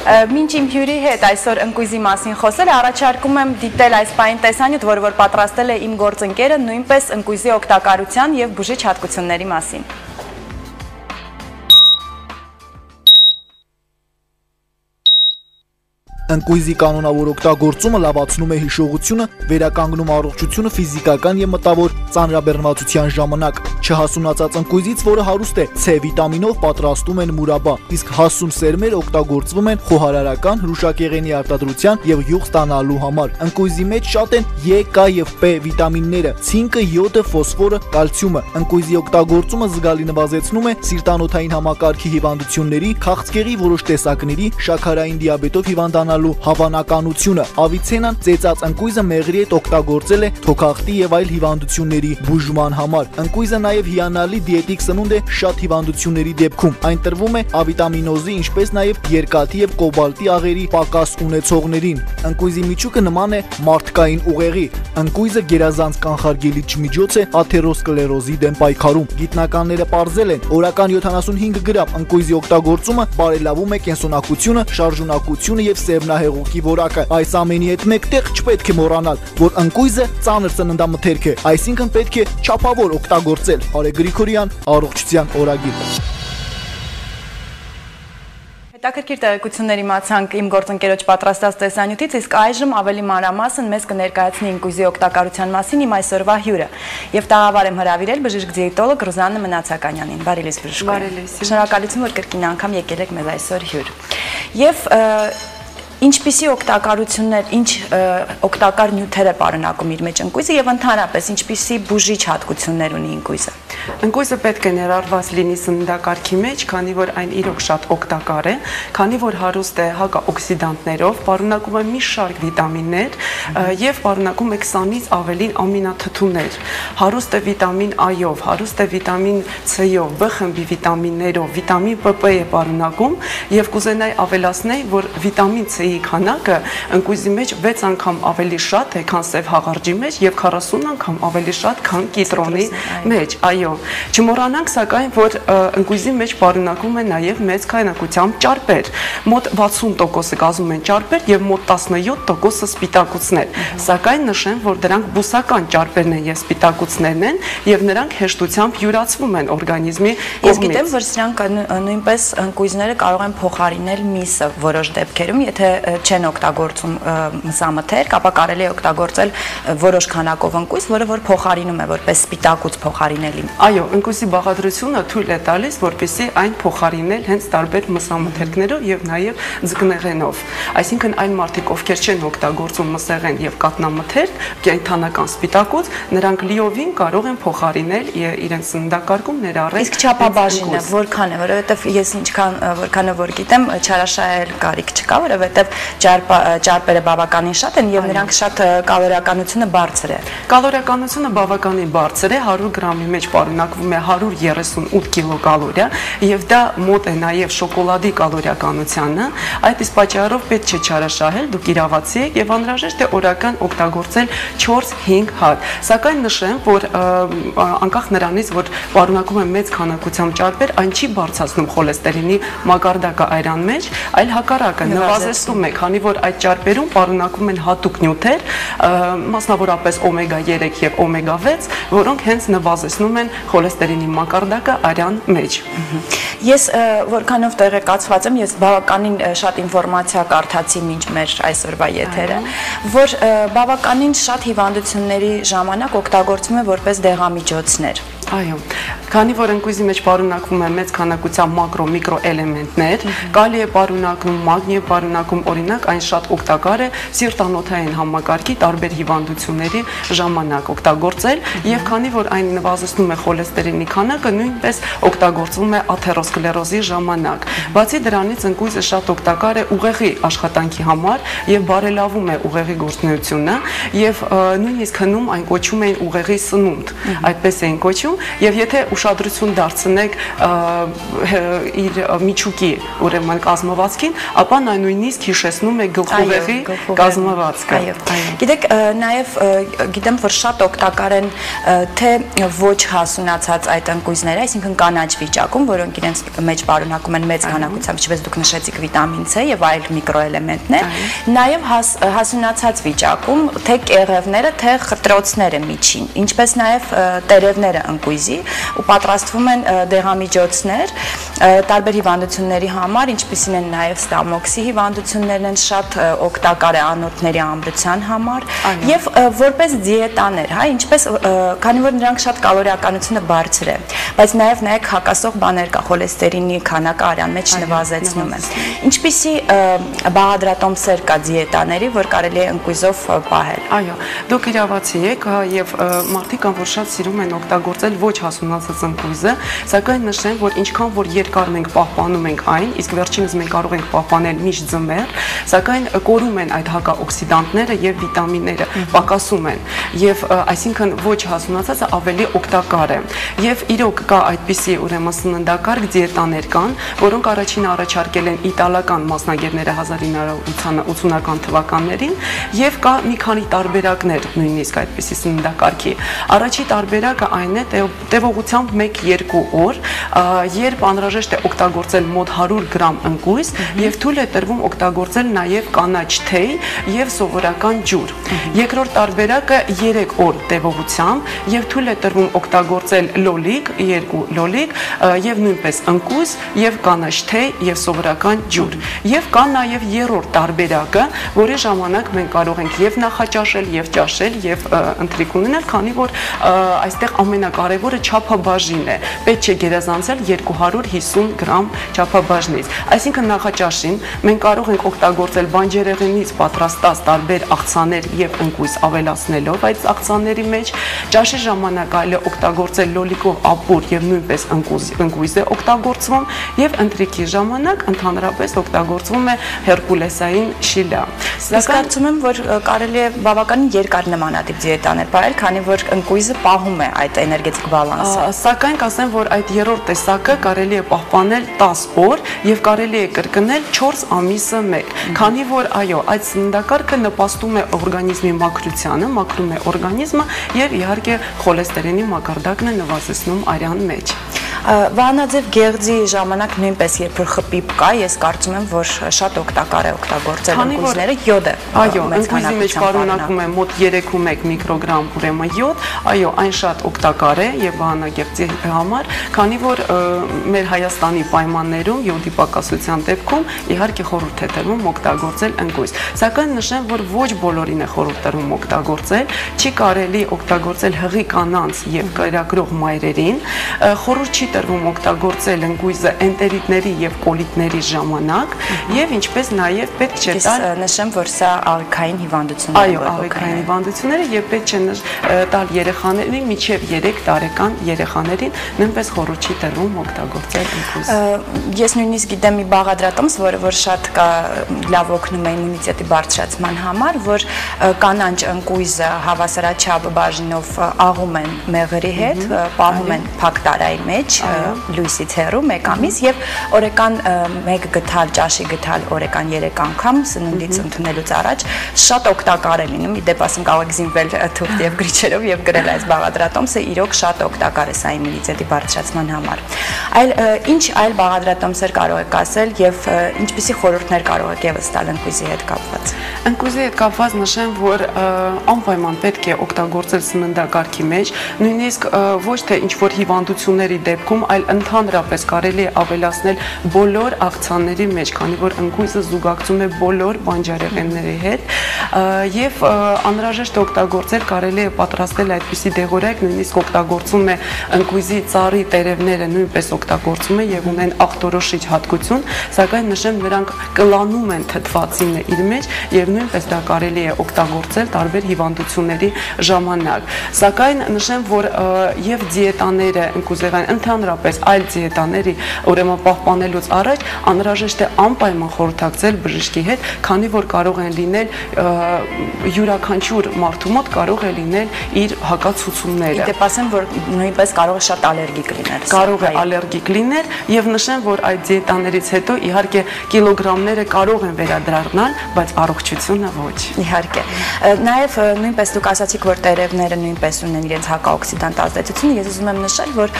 Մինչ իմ հյուրի հետ այսօր ընկույզի մասին խոսել, առաջարկում եմ դիտել այս պահին տեսանյութ, որ պատրաստել է իմ գործընկերը, նույնպես ընկույզի օգտակարության և բուժիչ հատկությունների մասին։ Ընկույզի կանոնավոր օգտագործումը լավացնում է հիշողությունը, վերականգնում առողջությունը ֆիզիկական և մտավոր ծանրաբեռնվածության ժամանակ։ Չհասունացած ընկույզից, որը հարուստ է C վիտամինով, պատրաստում են մուրաբա, իսկ հասուն սերմեր օգտագործվում են խոհարարական, հրուշակեղենի արտադրության և յուղ ստանալու համար։ Ընկույզի մեջ շատ են E, K և P վիտամինները, ցինկը, յոդը, ֆոսֆորը, կալցիումը։ Ընկույզի օգտագործումը զգալի նվազեցնում է սիրտանոթային համակարգի հիվանդությունների, քաղցկեղի որոշ տեսակների, շաքարային դիաբետով հիվանդանալու հավանականությունը։ Ավիցենան ծեծած ընկույզը մեղրի հետ օգտագործել է թոքախտի և այլ հիվանդությունների բուժման համար։ Ընկույզը նաև հիանալի դիետիկ սնունդ է շատ հիվանդությունների դեպքում։ Այն տրվում է ավիտամինոզի, ինչպես նաև երկաթի և կոբալտի աղերի պակաս ունեցողներին։ Ընկույզի միջուկը նման է մարդկային ուղեղի։ Ընկույզը գերազանց կանխարգելիչ միջոց է աթերոսկլերոզի դեմ պայքարում։ Գիտնականները պարզել են, օրական 75 գրամ ընկույզի օգտագործումը բարելավում է կենսունակությունը, շարժունակությունը և սերմնահեղուկի որակը։ Այս ամենի հետ մեկտեղ չպետք է մոռանալ, որ ընկույզը ծանր սննդամթերք է, այսինքն պետք է չափավոր օգտագործել։ Արեգ Գրիգորյան, առողջության օրագիր։ Հետաքրքիր տեղեկություններ իմացանք իմ գործընկերոջ պատրաստած տեսանյութից, իսկ այժմ ավելի մանրամասն մեզ կներկայացնի ընկույզի օգտակարության մասին իմ այսօրվա հյուրը։ Եվ տաղավար եմ հրավիրել բժիշկ դիետոլոգ Ռուզաննա Մնացականյանին։ Բարի լույս բժիշկ։ Շնորհակալություն, որ կրկին անգամ եկել եք մեզ այսօր հյուր։ Եվ ինչպիսի օգտակարություններ, ինչ օգտակար նյութեր է պարունակում իր մեջ ընկույզը եւ ընդհանրապես ինչպիսի բուժիչ հատկություններ ունի ընկույզը։ Ընկույզը պետք է ներառված լինի սննդակարգի մեջ, քանի որ այն իրոք շատ օգտակար է, քանի որ հարուստ է հակաօքսիդանտներով, պարունակում է մի շարք վիտամիններ եւ պարունակում է 20-ից ավելի ամինաթթուներ։ Հարուստ է վիտամին A-ով, հարուստ է վիտամին C-ով, B խմբի վիտամիններով, վիտամին PP է պարունակում եւ կուզենայի ավելացնել, որ վիտամին C-ի քանակը ընկույզի մեջ 6 անգամ ավելի շատ է, քան սև հաղարջի մեջ եւ 40 անգամ ավելի շատ, քան կիտրոնի մեջ։ Այո, չմոռանանք սակայն, որ ընկույզի մեջ պարունակվում է նաև մեծ քանակությամբ ճարպեր։ Մոտ 60%-ը կազմում են ճարպեր եւ մոտ 17%-ը սպիտակուցներ։ Սակայն նշեմ, որ դրանք բուսական ճարպերն են եւ սպիտակուցներն են եւ նրանք հեշտությամբ յուրացվում են օրգանիզմի կողմից։ Ես գիտեմ, որ սրանք նույնպես ընկույզները կարող են փոխարինել միսը որոշ դեպքերում, եթե չեն օգտագործում մսամթերք, ապա կարելի է օգտագործել որոշ քանակով ընկույզ, որը որ փոխարինում է որպես սպիտակուց փոխարինելի։ Այո, ընկույզի բաղադրությունը թույլ է տալիս, որպեսզի այն փոխարինել հենց տարբեր մսամթերքներով եւ նաեւ ձկնեղենով։ Այսինքն այն մարդիկ, ովքեր չեն օգտագործում մսեղեն եւ կատնամթերք, կենթանական սպիտակուց, նրանք լիովին կարող են փոխարինել իրենց սննդակարգում ներառել։ Իսկ չափաբաժինը որքան է, որովհետեւ ես որքանով որ գիտեմ, չարաշահել կարիք չկա, որովհետեւ ճարպերը բավականին շատ են եւ նրանք շատ կալորիականությունը բարձր է։ Կալորիականությունը բավականին բարձր է, 100 գրամի մեջ պարունակվում է 138 կիլոկալորիա եւ դա մոտ է նաեւ շոկոլադի կալորիականությանը։ Այդ իսկ պատճառով պետք չէ չարաշահել, դուք իրավացի եք եւ անհրաժեշտ է օրական օգտագործել 4-5 հատ։ Սակայն նշեմ, որ անկախ նրանից, որ պարունակում է մեծ քանակությամբ ճարպեր, այն չի բարձրացնում խոլեստերինի մակարդակը այրան մեջ, այլ հակառակը նվազեցնում է, քանի որ այդ ճարպերում պարունակվում են հատուկ նյութեր, մասնավորապես օմեգա 3 եւ օմեգա 6, որոնք հենց նվազեցնում են խոլեստերինի մակարդակը արյան մեջ։ Ես որքանով տեղեկացված եմ, ես բավականին շատ ինֆորմացիա կարդացի մինչ մեր այսօրվա եթերը, որ բավականին շատ հիվանդությունների ժամանակ օգտագործվում է որպես դեղամիջոցներ։ Այո, քանի որ ընկույզի մեջ պարունակվում է մեծ քանակությամբ մակրո միկրո էլեմենտներ, կալի է պարունակում, մագնի է պարունակում, օրինակ այն շատ օգտակար է սիրտանոթային համակարգի տարբեր հիվանդությունների ժամանակ օգտագործել եւ քանի որ այն նվազեցնում է խոլեստերինի քանակը, նույնպես օգտագործվում է աթերոսկլերոզի ժամանակ։ Բացի դրանից ընկույզը շատ օգտակար է ուղեղի աշխատանքի համար եւ բարելավում է ուղեղի գործունեությունը եւ նույնիսկ հնում այն կոչում են ուղեղի սնունդ, այդպես էին կոչում գործում եւ եթե ուշադրություն դարձնեք իր միջուկի ուրեմն կազմվածքին, ապա նա նույնիսկ հիշեցնում է գլխուղեղի կազմվածքը։ Գիտեք, նաեւ գիտեմ, որ շատ օգտակար են թե ոչ հասունացած այդ ընկույզները, այսինքն կանաչ վիճակում, որոնք իրենց մեջ պարունակում են մեծ քանակությամբ, ինչպես դուք նշեցիք, վիտամին C եւ այլ միկրոէլեմենտներ, նաեւ հասունացած վիճակում թե կեղևները, թե խտրոցները միջին, ինչպես նաեւ տերևները ընկույզի ու պատրաստվում են դեղամիջոցներ տարբեր հիվանդությունների համար, ինչպիսին են նաեւ ստամոքսի հիվանդություններն են, շատ օգտակար է անոթների ամրության համար եւ որպես դիետաներ, հա, ինչպես քանի որ նրանք շատ կալորիականությունը բարձր է, բայց նաեւ նայեք հակասող բաներ կա, խոլեստերինի քանակը արյան մեջ նվազեցնում է։ Ինչպիսի բաղադրատոմսեր կա դիետաների, որ կարելի է ընկույզով պահել։ Այո, դուք իրավացի եք եւ մարդիկ կան, որ շատ սիրում են օգտագործել ոչ հասունացած ընկույզը, սակայն նշեմ, որ ինչքան որ երկար մենք պահպանում ենք այն, իսկ վերջինս մենք կարող ենք պահպանել միշտ ձմեռ, սակայն կորում են այդ հակաօքսիդանտները եւ վիտամինները, պակասում են եւ այսինքն ոչ հասունացածը ավելի օգտակար է։ Եվ իրոք կա այդպիսի ուրեմն սննդակարգ դիետաներ կան, որոնք առաջինը առաջարկել են իտալական մասնագետները 1980-ական թվականներին եւ կա մի քանի տարբերակներ նույնիսկ այդպիսի սննդակարգի։ Առաջի տարբերակը այն է տևողությամբ 1-2 օր, երբ անհրաժեշտ է օգտագործել մոտ 100 գրամ ընկույզ եւ թույլ է տրվում օգտագործել նաեւ կանաչ թեյ եւ սովորական ջուր։ Երկրորդ տարբերակը 3 օր տևողությամբ եւ թույլ է տրվում օգտագործել լոլիկ, 2 լոլիկ եւ նույնպես ընկույզ եւ կանաչ թեյ եւ սովորական ջուր։ Եվ կա նաեւ երրորդ տարբերակը, որի ժամանակ մենք կարող ենք եւ նախաճաշել եւ ճաշել եւ ընթրիք ունենալ, քանի որ այստեղ ամենակարևորը չափաբաժինն է։ Պետք չէ գերազանցել 250 գրամ չափաբաժնից։ Այսինքն նախաճաշին մենք կարող ենք օգտագործել բանջարեղենից պատրաստած տարբեր աղցաներ եւ ընկույզ ավելացնելով այդ աղցանների մեջ։ Ճաշի ժամանակ կարելի է օգտագործել լոլիկով ապուր եւ նույնպես ընկույզ է օգտագործվում եւ ընթրիքի ժամանակ ընդհանրապես օգտագործվում է հերկուլեսային շիլա։ Ես կարծում եմ, որ կարելի է բավականին երկար նմանատիպ դիետաներ պահել, քանի որ ընկույզը պահում է այդ էներգետիկ բալանսը։ Սակայն կասեմ, որ այդ երրորդ տեսակը կարելի է պահպանել 10 օր եւ կարելի է կրկնել 4 ամիսը մեկ, քանի որ այո, այդ սննդակարգը նպաստում է օրգանիզմի մաքրությանը, մաքրում է օրգանիզմը եւ իհարկե խոլեստերինի մակարդակն է նվազեցնում արյան մեջ։ Վահանաձև գեղձի ժամանակ նույնպես երբ որ խպիպ կա, ես կարծում եմ, որ շատ օգտակար է օգտագործել ընկույզները յոդը։ Այո, ընկույզի մեջ պարունակում է մոտ 3.1 միկրոգրամ ուրեմն յոդ, այո, այն շատ օգտակար է եւ վահանագեղձի համար, քանի որ մեր Հայաստանի պայմաններում յոդի պակասության դեպքում իհարկե խորհուրդ է տրվում օգտագործել ընկույզ։ Սակայն նշեմ, որ ոչ բոլորին է խորհուրդ տրվում օգտագործել, չի կարելի օգտագործել հղի կանանց եւ կերակրող մայրերին, խորհուրդ չի տրվում օգտագործել ընկույզը էնտերիտների եւ կոլիտների ժամանակ եւ ինչպես նաեւ պետք չէ տալ նշեմ, որ սա աղիքային հիվանդություններ են։ Այո, աղիքային հիվանդությունները եւ պետք չէ տալ երեխաներին միջև 3 տարեկան երեխաներին նույնպես խորհուրդ չի տրվում օգտագործել ընկույզ։ Ես նույնիսկ գիտեմ մի բաղադրատոմս, որը որ շատ լավ օգնում է իմունիտետի բարձրացման համար, որ կանանչ ընկույզը հավասարաչափ բաժինով աղում են մեղրի հետ, պահում են փակ տարայի մեջ լույսից հեռու 1 ամիս եւ օրական 1 գթալ ճաշի գթալ օրական 3 անգամ սննդից ընդունելուց առաջ շատ օգտակար է լինում։ Իդեպ ասեմ կարող եք զինվել թուղթ եւ գրիչերով եւ գրել այս բաղադրատոմսը իրոք շատ օգտակար է սա իմունիտետի բարձրացման համար։ Այլ ինչ այլ բաղադրատոմսեր կարող եք ասել եւ ինչպիսի խորհուրդներ կարող եք եւս տալ ընկույզի հետ կապված։ Ընկույզի հետ կապված նշեմ, որ անպայման պետք է օգտագործել սննդակարգի մեջ, նույնիսկ ոչ թե ինչ որ հիվանդությունների դեպքում, այլ ընդհանրապես կարելի է ավելացնել բոլոր աղցանների մեջ, քանի որ ընկույզը զուգակցում է բոլոր բանջարեղենների հետ եւ անհրաժեշտ է օգտագործել, կարելի է պատրաստել այդպիսի դեղորայք, նույնիսկ օգտագործում է ընկույզի ծառի տերևները նույնպես օգտագործում է եւ ունեն աղտորոշիչ հատկություն, սակայն նշեմ նրանք կլանում են թթվածինը իր մեջ եւ նույնպես դա կարելի է օգտագործել տարբեր հիվանդությունների ժամանակ։ Սակայն նշեմ, որ եւ դիետաները ընկուզեղային ընդհանրապես այլ դիետաների ուրեմն պահպանելուց առաջ անհրաժեշտ է անպայման խորհրդակցել բժշկի հետ, քանի որ կարող են լինել յուրաքանչյուր մարդու մոտ կարող է լինել իր հակացությունները։ Դեպ ասեմ, որ նույնպես կարող է շատ ալերգիկ լինել։ Կարող է ալերգիկ լինել եւ նշեմ, որ այդ դիետաներից հետո իհարկե կիլոգրամները կարող են վերադառնալ, բայց առողջությունը ոչ։ Իհարկե։ Նաեւ նույնպես դուք ասացիք, որ տերևները նույնպես ունեն իրենց հակաօքսիդանտ ազդեցություն։ Ես ուզում եմ նշել, որ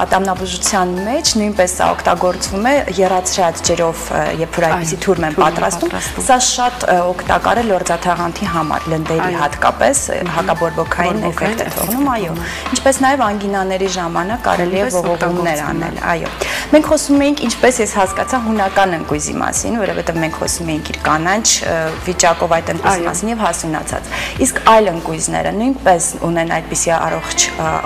ատամնաբուժության մեջ նույնպես սա օգտագործվում է եռացրած ջրով, երբ որ այդպիսի թուրմ են պատրաստում։ Սա շատ օգտակար է լորձաթաղանթի համար, լնդերի հատկապես հակաբորբոքային էֆեկտ է թողնում, այո։ Ինչպես նաեւ անգինաների ժամանակ կարելի է ողողումներ անել, այո։ Մենք խոսում էինք, ինչպես ես հասկացա, հունական ընկույզի մասին, որովհետև մենք խոսում էինք իր կանաչ վիճակով այդ ընկույզի մասին եւ հասունացած։ Իսկ այլ ընկույզները նույնպես ունեն այդպիսի առողջ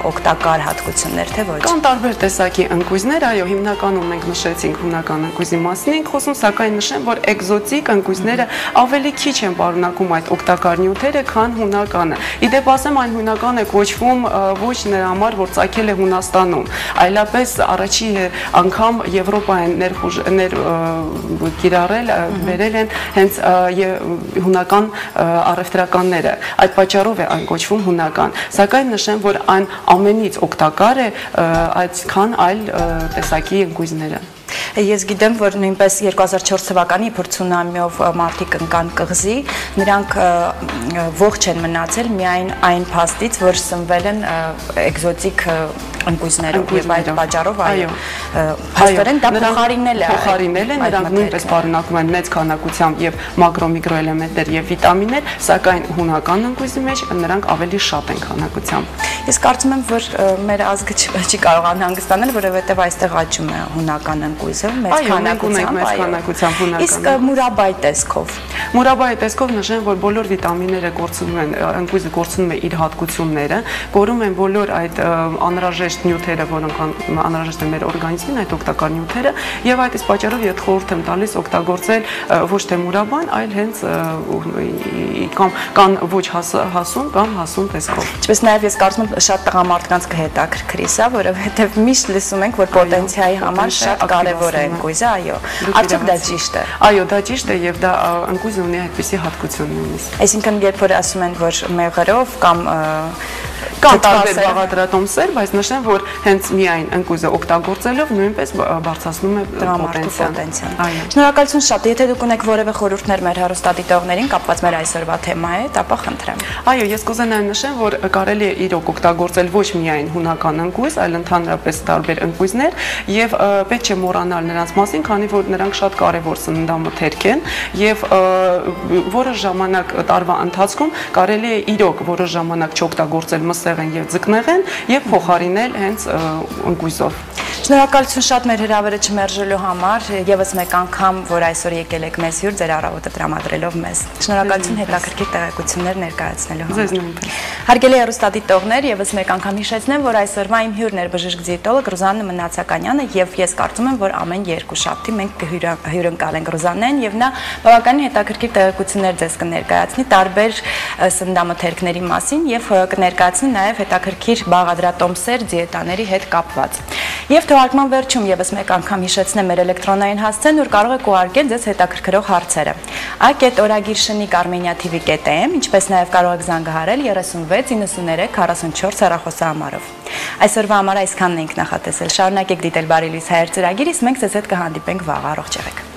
օգտակար հատկություններ, թե ոչ։ Կան տարբեր տեսակի ընկույզներ, այո, հիմնականում մենք նշեցինք հունական ընկույզի մասին ենք խոսում, սակայն նշեմ, որ էկզոտիկ ընկույզները ավելի քիչ են պարունակում այդ օգտակար նյութերը, քան հունականը։ Իդեպ ասեմ, այն հունական է կոչվում ոչ նրա համար, որ ծագել է Հունաստանում, այլապես առաջի անգամ Եվրոպայեն կիրառել, վերել են հենց հունական առևտրականները։ Այդ պատճառով է այն կոչվում հունական։ Սակայն նշեմ, որ այն ամենից օգտակար է այդքան այլ տեսակի ընկույզները։ Ես գիտեմ, որ նույնպես 2004 թվականի ցունամիով մարդիկ ընկան կղզի, նրանք ողջ են մնացել միայն այն փաստից, որ սնվել են էկզոտիկ ընկույզներով եւ այդ պատճառով այո հաստորեն դա փոխարինել է նրանք նույնպես պարունակում են մեծ քանակությամբ եւ մակրոմիկրոէլեմենտներ եւ վիտամիններ, սակայն հունական ընկույզի մեջ նրանք ավելի շատ են քանակությամբ։ Ես կարծում եմ, որ մեր ազգը չի կարող անհանգստանալ, որովհետեւ այստեղ աճում է հունական ընկույզը մեծ քանակությամբ հունական։ Իսկ մուրաբայի տեսքով տեսքով նշեմ, որ բոլոր վիտամինները կորցնում են, ընկույզը կորցնում է իր հատկությունները, կորում են բոլոր այդ անհրաժեշտ նյութերը, որոնք անհրաժեշտ են մեր օրգանիզմին, այդ օգտակար նյութերը, եւ այդ պատճառով ես խորհուրդ եմ տալիս օգտագործել ոչ թե մուրաբան, այլ հենց կան ոչ հասուն կամ հասուն տեսքով։ Ինչպես նաեւ ես կարծում եմ շատ տղամարդկանց կհետաքրքրի սա, որովհետեւ միշտ լսում ենք, որ պոտենցիայի համար շատ կարեւոր է ընկույզը, այո։ Արդյոք դա ճիշտ է։ Այո, դա ճիշտ է եւ դա ընկույզը ունի այդպիսի հատկություն նույնիսկ։ Այսինքն երբ որ ասում են, որ մեղրով կամ կան տարբեր բաղադրատոմսեր, բայց նշեմ, որ հենց միայն ընկույզը օգտագործելով նույնպես բարձրացնում է պոտենցիան։ Շնորհակալություն շատ։ Եթե դուք ունեք որևէ խորհուրդներ մեր հեռուստադիտողներին կապված մեր այսօրվա թեմայի հետ, ապա խնդրեմ։ Այո, ես կուզենայի նշեմ, որ կարելի է իրոք օգտագործել ոչ միայն հունական ընկույզ, այլ ընդհանրապես տարբեր ընկույզներ եւ պետք չէ մոռանալ նրանց մասին, քանի որ նրանք շատ կարեւոր սննդամթերք են եւ որոշ ժամանակ տարվա ընթացքում կարելի է իրոք որոշ ժամանակ չօգտագործել մսեղեն եւ ձկնեղեն եւ փոխարինել հենց ընկույզով։ Շնորհակալություն շատ մեր հրավերը չմերժելու համար, եւս մեկ անգամ, որ այսօր եկել եք մեզ հյուր, ձեր առավոտը տրամադրելով մեզ։ Շնորհակալություն հետաքրքիր տեղեկություններ ներկայացնելու համար։ Ձեզ նույնպես։ Հարգելի հեռուստադիտողներ, եւս մեկ անգամ հիշեցնեմ, որ այսօրվա իմ հյուրն էր բժիշկ դիետոլոգ Ռուզաննա Մնացականյանը եւ ես կարծում եմ, որ ամեն երկուշաբթի մենք հյուրընկալենք Ռուզաննեն եւ նա բավականին հետաքրքիր տեղեկություններ ձեզ կներկայացնի տարբեր սննդամթերքների մասին եւ կներկայացնի նաեւ հետաքրքիր բաղադրատոմսեր դիետաների հետ կապված։ Եվ թողարկման վերջում եւս մեկ անգամ հիշեցնեմ մեր էլեկտրոնային հասցեն, որ կարող եք ուղարկել ձեզ հետաքրքրող հարցերը։ a.oragirshnik@armenia.tv.am, ինչպես նաեւ կարող եք զանգահարել 36 93 44 հեռախոսահամարով։ Այսօրվա համար այսքանն ենք նախատեսել։ Շարունակեք դիտել Բարի լույս հայր ծրագիրը, իսկ մենք ձեզ հետ կհանդիպենք վաղ, առողջ եղեք։